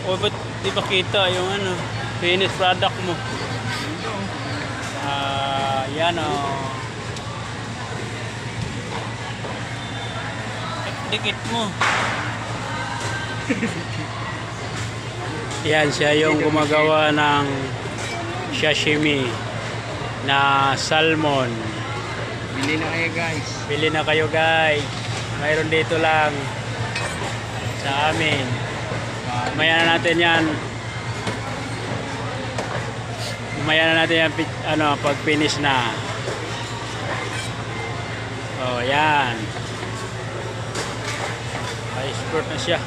O ba't di ba kita yung ano, finished product mo? Yan o. Dikit mo. Yan siya yung gumagawa ng sashimi na salmon. Bili na kayo guys. Bili na kayo guys. Mayroon dito lang sa amin. Mamaya na natin yan. Mamaya na natin yan ano, pag finish na. Oh, yan. Ay, sport na siya.